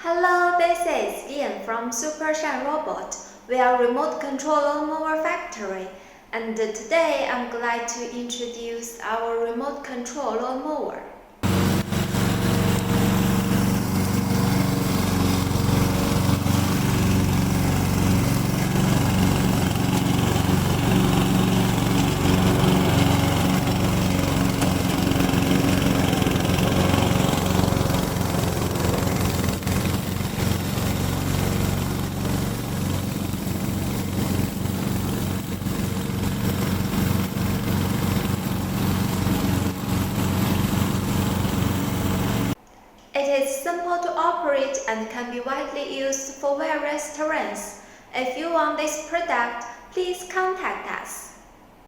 Hello, this is Ian from SUPERSHINE Robot. We are a remote control mower factory, and today I'm glad to introduce our remote control mower. It is simple to operate and can be widely used for various terrains. If you want this product, please contact us.